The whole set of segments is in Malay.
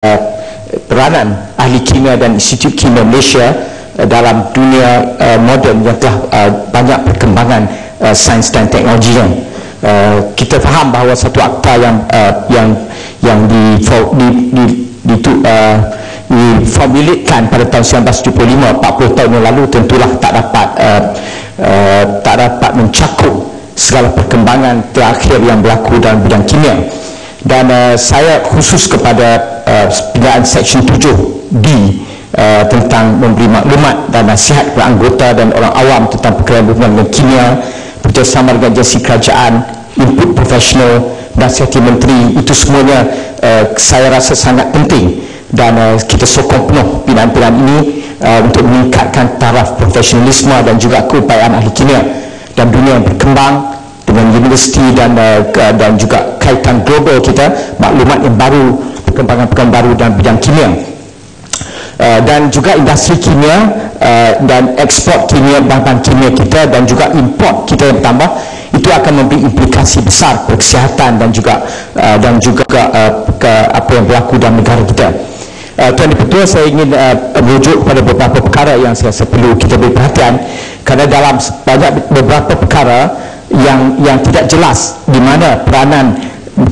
peranan ahli kimia dan Institut Kimia Malaysia dalam dunia moden yang telah banyak perkembangan sains dan teknologinya. Kita faham bahawa satu akta yang diformulitkan pada tahun 1975, 40 tahun yang lalu, tentulah tak dapat mencakup segala perkembangan terakhir yang berlaku dalam bidang kimia. Dan saya khusus kepada pindaan Seksyen 7D tentang memberi maklumat dan nasihat kepada anggota dan orang awam tentang perkara berhubungan dengan kimia, bekerjasama dengan agensi kerajaan, input profesional, nasihat menteri. Itu semuanya saya rasa sangat penting, dan kita sokong penuh pindaan-pindaan ini untuk meningkatkan taraf profesionalisme dan juga keupayaan ahli kimia dan dunia yang berkembang dengan universiti dan juga kaitan global kita, maklumat yang baru, perkembangan baru dalam bidang kimia, dan juga industri kimia dan ekspor kimia, bahan kimia kita, dan juga import kita yang bertambah. Itu akan memberi implikasi besar kepada kesihatan dan juga apa yang berlaku dalam negara kita. Tuan Ketua, saya ingin merujuk pada beberapa perkara yang saya rasa perlu kita beri perhatian, kerana dalam beberapa perkara yang tidak jelas di mana peranan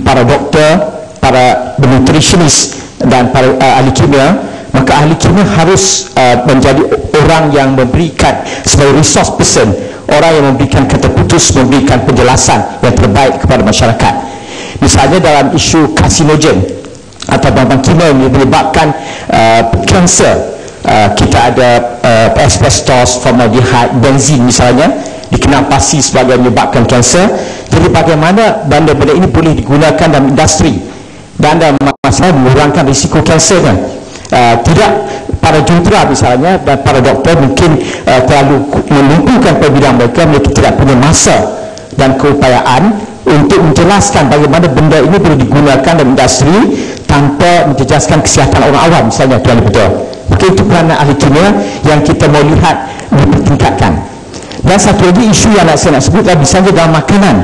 para doktor, para nutritionist dan para ahli kimia, maka ahli kimia harus menjadi orang yang memberikan sebagai resource person, orang yang memberikan kata putus, memberikan penjelasan yang terbaik kepada masyarakat. Misalnya dalam isu karsinogen atau bahan kimia yang menyebabkan kanser, kita ada asbestos, formaldehyde, benzin misalnya, dikenal pasti sebagai menyebabkan kanser. Jadi bagaimana benda-benda ini boleh digunakan dalam industri dan dalam masalah mengurangkan risiko kanser kan? Tidak, para jentera misalnya dan para doktor mungkin terlalu melumpuhkan pada bidang mereka tidak punya masa dan keupayaan untuk menjelaskan bagaimana benda ini boleh digunakan dalam industri tanpa menjejaskan kesihatan orang awam misalnya, Tuan Ketua. Maka itu peranan ahli kimia yang kita mau lihat dipertingkatkan. Dan satu lagi isu yang saya nak sebut adalah misalnya dalam makanan.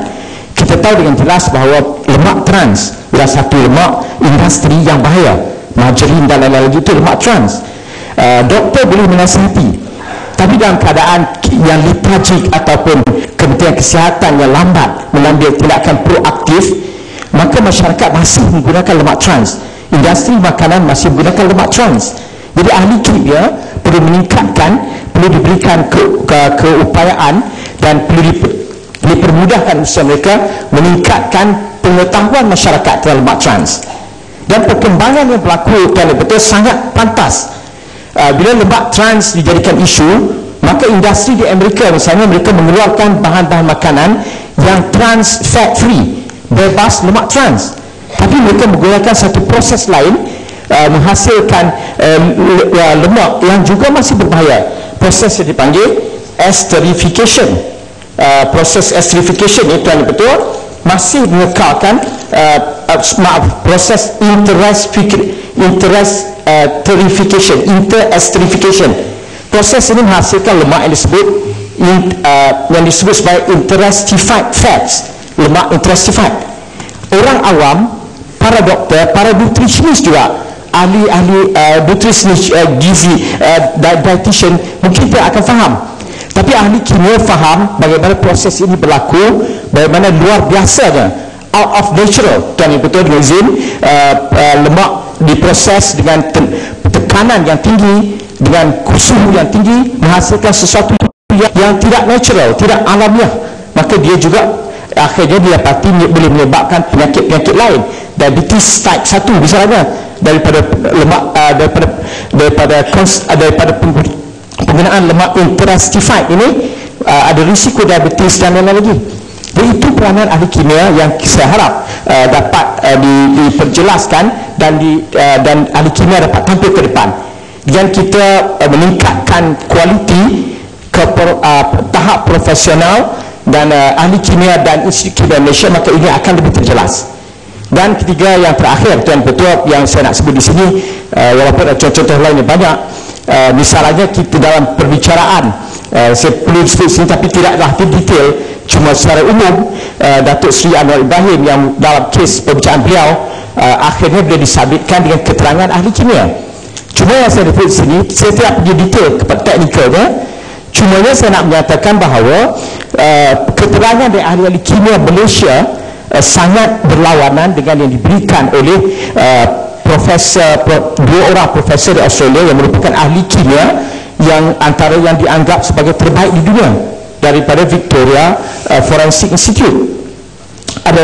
Kita tahu dengan jelas bahawa lemak trans adalah satu lemak industri yang bahaya. Margarin dan lain-lain itu lemak trans. Doktor boleh menasihati, tapi dalam keadaan yang lethargik ataupun Kementerian Kesihatan yang lambat mengambil tindakan proaktif, maka masyarakat masih menggunakan lemak trans. Industri makanan masih menggunakan lemak trans. Jadi ahli kimia perlu meningkatkan, perlu diberikan keupayaan dan perlu dipermudahkan usaha mereka meningkatkan pengetahuan masyarakat tentang lemak trans. Dan perkembangan yang berlaku betul sangat pantas. Bila lemak trans dijadikan isu, maka industri di Amerika misalnya, mereka mengeluarkan bahan-bahan makanan yang trans fat free, bebas lemak trans, tapi mereka menggunakan satu proses lain menghasilkan lemak yang juga masih berbahaya. Proses yang dipanggil esterification. Proses esterification itu yang betul masih mengekalkan proses interesterification. Proses ini menghasilkan lemak yang disebut sebagai interestified fats, lemak interestified. Orang awam, para doktor, para nutritionist juga, ahli nutritionist, gizi, dietitian mungkin tidak akan faham, tapi ahli kimia faham bagaimana proses ini berlaku, bagaimana luar biasanya, out of natural, dan betul dengan izin, lemak diproses dengan tekanan yang tinggi, dengan suhu yang tinggi, menghasilkan sesuatu yang tidak natural, tidak alamiah. Maka dia juga akhirnya didapati boleh menyebabkan penyakit-penyakit lain, diabetes type 1 misalnya, daripada lemak daripada penggunaan lemak interestified ini, ada risiko diabetes dan lain-lain lagi. Jadi itu peranan ahli kimia yang saya harap dapat diperjelaskan dan ahli kimia dapat tampil ke depan, dan kita meningkatkan kualiti ke tahap profesional dan ahli kimia dan Institut Kimia Malaysia, maka ini akan lebih terjelas. Dan ketiga, yang terakhir, Tuan Ketua, yang saya nak sebut di sini, walaupun contoh-contoh lainnya banyak, misalnya kita dalam perbicaraan, saya perlu sebut sini tapi tidaklah detail, cuma secara umum, Datuk Seri Anwar Ibrahim yang dalam kes pembicaraan beliau akhirnya boleh disabitkan dengan keterangan ahli kimia. Cuma yang saya refer di sini, saya tidak pergi detail kepada teknikalnya, cumanya saya nak menyatakan bahawa keterangan dari ahli-ahli kimia Malaysia sangat berlawanan dengan yang diberikan oleh dua orang profesor di Australia yang merupakan ahli kimia yang antara yang dianggap sebagai terbaik di dunia daripada Victoria Forensic Institute.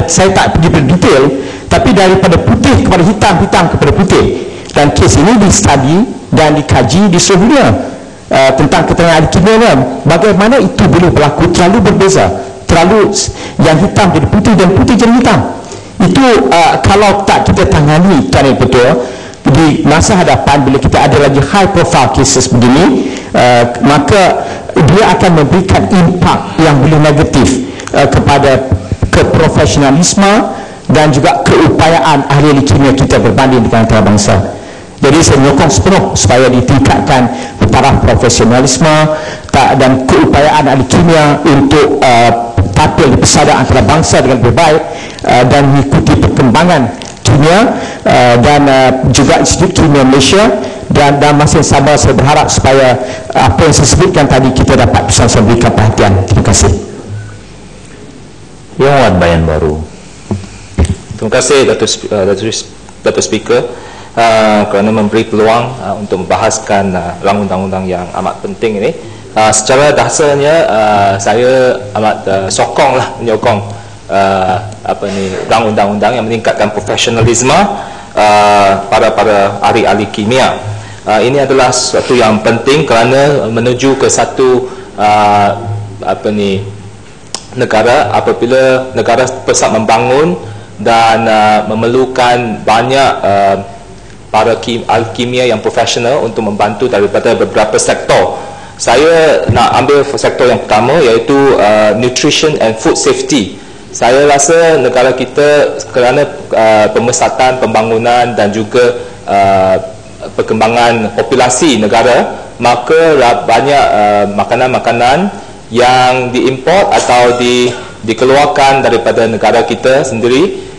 Saya tak pergi berdetail, tapi daripada putih kepada hitam, hitam kepada putih, dan kes ini di-study dan dikaji di seluruh dunia tentang keterangan ahli kimia. Bagaimana itu boleh berlaku terlalu berbeza, terlalu yang hitam jadi putih dan putih jadi hitam. Itu kalau tak kita tangani tuan yang betul, di masa hadapan bila kita ada lagi high profile cases begini, maka dia akan memberikan impak yang boleh negatif kepada keprofesionalisme dan juga keupayaan ahli kimia kita berbanding dengan antarabangsa. Jadi saya menyokong sepenuh supaya ditingkatkan taraf profesionalisme dan keupayaan ahli kimia untuk tampil di pesada antarabangsa dengan lebih baik dan mengikuti perkembangan kimia dan juga Institut Kimia Malaysia. Dan masa yang sama saya berharap supaya apa yang saya sebutkan tadi kita dapat bersama-sama berikan perhatian. Terima kasih. Yang Wan Bayan Baru. Terima kasih Datuk Speaker kerana memberi peluang untuk membahaskan rang undang-undang yang amat penting ini. Secara dasarnya saya amat menyokong rang undang-undang yang meningkatkan profesionalisme para ahli-ahli kimia. Ini adalah sesuatu yang penting kerana menuju ke satu negara apabila negara pesat membangun dan memerlukan banyak para ahli kimia yang profesional untuk membantu daripada beberapa sektor. Saya nak ambil sektor yang pertama, iaitu nutrition and food safety. Saya rasa negara kita kerana pemesatan, pembangunan dan juga perkembangan populasi negara, maka banyak makanan-makanan yang diimport atau dikeluarkan daripada negara kita sendiri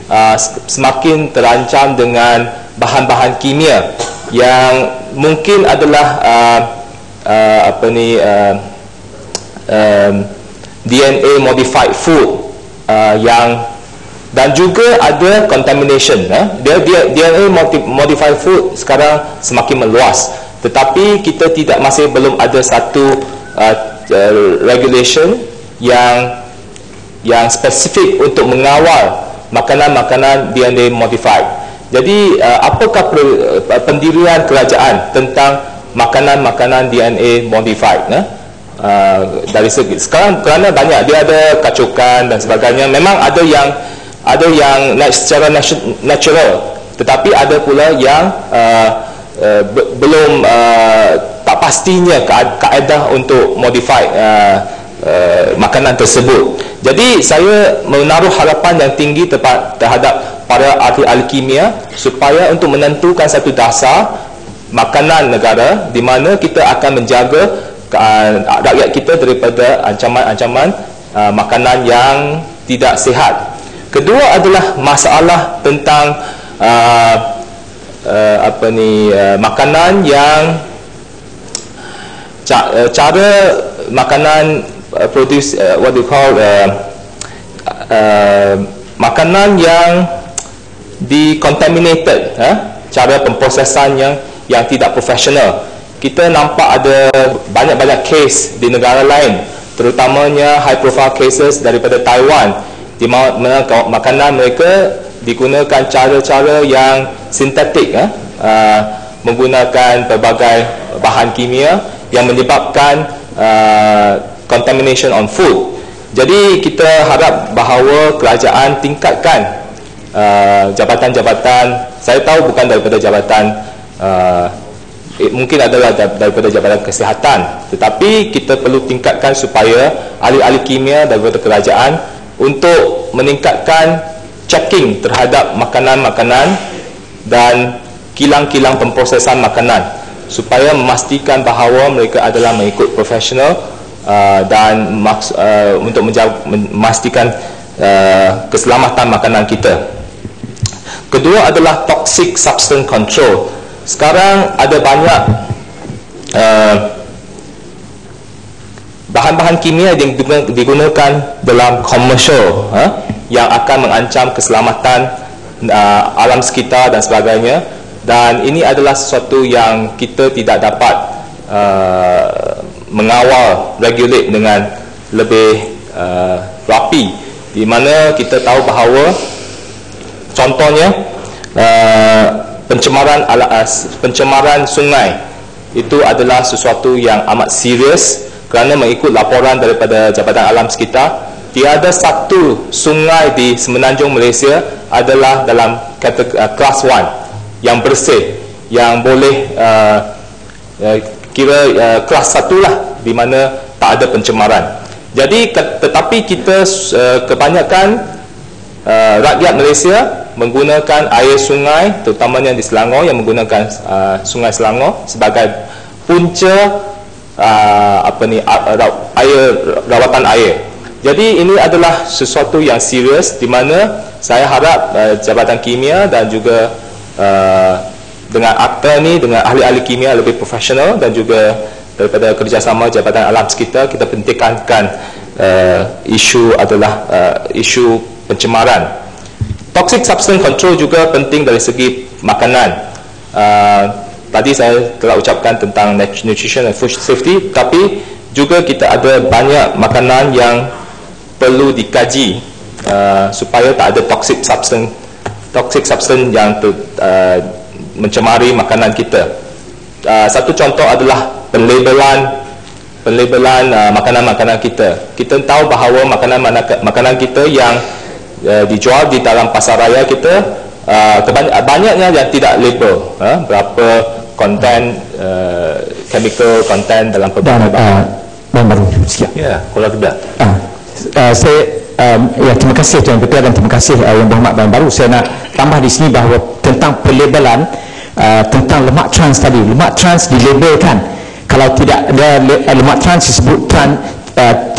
semakin terancam dengan bahan-bahan kimia yang mungkin adalah DNA modified food dan juga ada contamination. DNA modified food sekarang semakin meluas, tetapi kita belum ada satu regulation yang spesifik untuk mengawal makanan-makanan DNA modified. Jadi apakah pendirian kerajaan tentang makanan-makanan DNA modified? Dari segi sekarang kerana banyak dia ada kacukan dan sebagainya, memang ada yang secara natural, tetapi ada pula yang belum tak pastinya kaedah untuk modify makanan tersebut. Jadi saya menaruh harapan yang tinggi terhadap para ahli kimia supaya untuk menentukan satu dasar makanan negara di mana kita akan menjaga rakyat kita daripada ancaman-ancaman makanan yang tidak sihat. Kedua adalah masalah tentang makanan yang cara makanan produce what do you call makanan yang decontaminated, cara pemprosesan yang tidak profesional. Kita nampak ada banyak case di negara lain, terutamanya high profile cases daripada Taiwan, di mana makanan mereka digunakan cara-cara yang sintetik, menggunakan pelbagai bahan kimia yang menyebabkan contamination on food. Jadi kita harap bahawa kerajaan tingkatkan jabatan-jabatan, saya tahu bukan daripada jabatan mungkin adalah daripada jabatan kesihatan, tetapi kita perlu tingkatkan supaya ahli-ahli kimia daripada kerajaan untuk meningkatkan checking terhadap makanan-makanan dan kilang-kilang pemprosesan makanan supaya memastikan bahawa mereka adalah mengikut profesional dan untuk memastikan keselamatan makanan kita. Kedua adalah toxic substance control. Sekarang ada banyak bahan-bahan kimia yang digunakan dalam komersial yang akan mengancam keselamatan alam sekitar dan sebagainya, dan ini adalah sesuatu yang kita tidak dapat mengawal, regulate dengan lebih rapi, di mana kita tahu bahawa contohnya pencemaran sungai itu adalah sesuatu yang amat serius, kerana mengikut laporan daripada Jabatan Alam Sekitar, tiada satu sungai di semenanjung Malaysia adalah dalam kelas 1 yang bersih, yang boleh kelas 1 lah, di mana tak ada pencemaran. Jadi tetapi kita kebanyakan rakyat Malaysia menggunakan air sungai, terutamanya di Selangor, yang menggunakan Sungai Selangor sebagai punca rawatan air. Jadi ini adalah sesuatu yang serius, di mana saya harap Jabatan Kimia dan juga dengan akta ni, dengan ahli-ahli kimia lebih profesional, dan juga daripada kerjasama Jabatan Alam Sekitar, kita pentingkan isu adalah isu pencemaran. Toxic substance control juga penting dari segi makanan. Tadi saya telah ucapkan tentang nutrition and food safety, tapi juga kita ada banyak makanan yang perlu dikaji supaya tak ada toxic substance yang mencemari makanan kita. Satu contoh adalah penlabelan makanan-makanan kita. Kita tahu bahawa makanan kita yang dijual di dalam pasar raya kita, banyaknya yang tidak label berapa konten chemical content dalam pelbagai bahan. Baru sikit. Ya, kalau tidak. Terima kasih Tuan Ketua, dan terima kasih Yang Berhormat Baru. Saya nak tambah di sini bahawa tentang pelabelan tentang lemak trans tadi. Lemak trans dilabelkan. Kalau tidak ada lemak trans disebut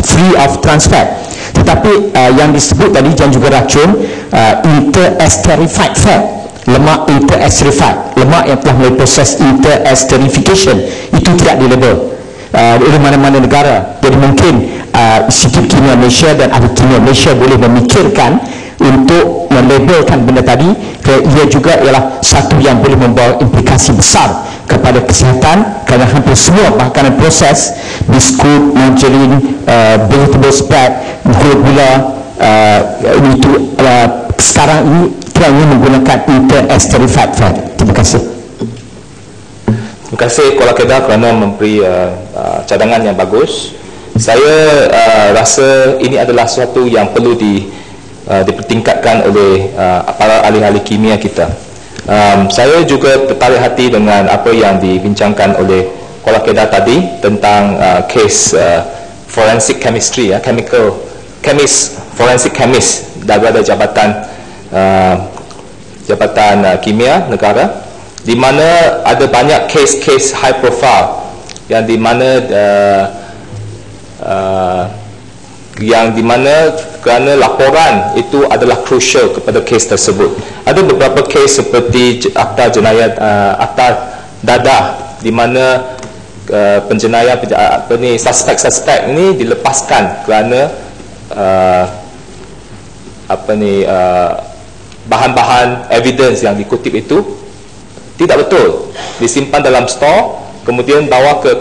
free of trans fat. Tetapi yang disebut tadi dan juga racun interesterified fat, lemak interesterified, lemak yang telah melalui proses interesterification, itu tidak dilabel oleh mana-mana negara. Jadi mungkin Institut Kimia Malaysia dan Ahli Kimia Malaysia boleh memikirkan untuk melabelkan benda tadi, kerana ia juga ialah satu yang boleh membawa implikasi besar kepada kesihatan, kerana hampir semua makanan proses, biskut, margarin, vegetable spread, gula, itu sekarang ini kerana menggunakan interesterified fat. Terima kasih. Terima kasih Kuala Kedah kerana memberi cadangan yang bagus. Saya rasa ini adalah sesuatu yang perlu dipertingkatkan oleh para ahli-ahli kimia kita. Saya juga tertarik hati dengan apa yang dibincangkan oleh Kuala Kedah tadi tentang kes forensic chemistry, chemical chemist, forensic chemist daripada Jabatan Kimia Negara, di mana ada banyak kes-kes high profile yang di mana kerana laporan itu adalah crucial kepada kes tersebut. Ada beberapa kes seperti akta jenayah, akta dadah, di mana penjenayah suspek ini dilepaskan kerana bahan-bahan evidence yang dikutip itu tidak betul, disimpan dalam store, kemudian bawa ke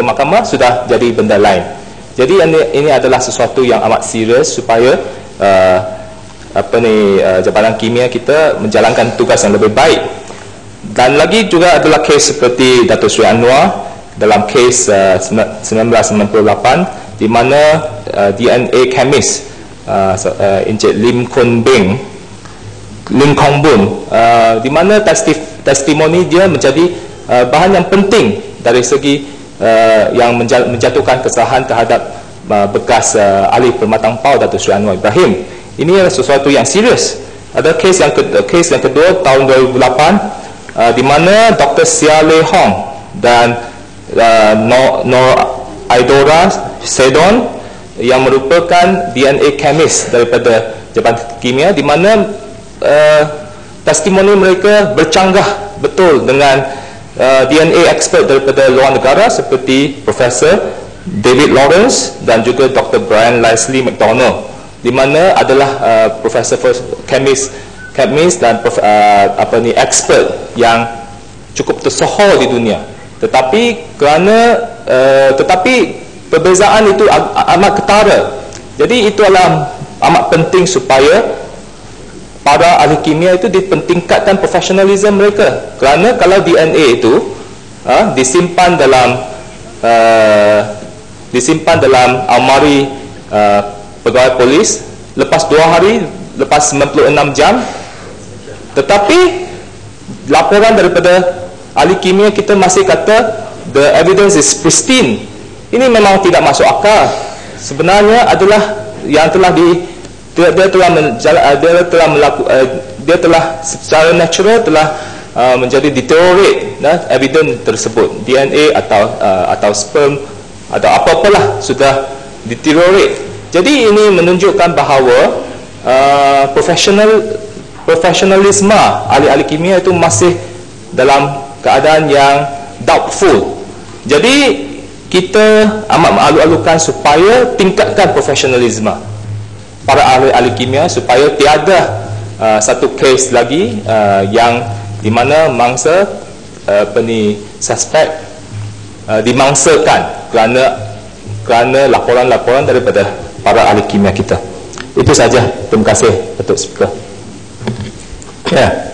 mahkamah, sudah jadi benda lain. Jadi ini adalah sesuatu yang amat serius supaya Jabatan Kimia kita menjalankan tugas yang lebih baik. Dan lagi juga adalah kes seperti Dato' Sri Anwar dalam kes 1998, di mana DNA chemist Encik Lim Kong Bun, di mana testimoni dia menjadi bahan yang penting dari segi yang menjatuhkan kesalahan terhadap bekas ahli permatang pau Dato' Sri Anwar Ibrahim. Ini adalah sesuatu yang serius. Ada kes yang kedua tahun 2008, di mana Dr. Sia Lei Hong dan Nor Aidora Sedon yang merupakan DNA chemist daripada Jabatan Kimia, di mana testimoni mereka bercanggah betul dengan DNA expert daripada luar negara seperti Profesor David Lawrence dan juga Dr. Brian Leslie McDonald, di mana adalah Profesor chemist dan expert yang cukup tersohor di dunia. Tetapi perbezaan itu amat ketara. Jadi itu adalah amat penting supaya para ahli kimia itu dipentingkatkan profesionalisme mereka. Kerana kalau DNA itu disimpan dalam almari pegawai polis lepas 2 hari, lepas 96 jam, tetapi laporan daripada ahli kimia kita masih kata the evidence is pristine. Ini memang tidak masuk akal. Sebenarnya adalah yang telah dia telah secara natural telah menjadi deteriorate evidence tersebut, DNA atau sperm atau apa-apalah sudah deteriorate. Jadi ini menunjukkan bahawa profesionalisme ahli-ahli kimia itu masih dalam keadaan yang doubtful. Jadi kita amat mengalu-alukan supaya tingkatkan profesionalisme para ahli-ahli kimia, supaya tiada satu kes lagi yang di mana mangsa suspek dimangsakan kerana laporan-laporan daripada para ahli kimia kita. Itu saja. Terima kasih, Datuk Speaker. Ya.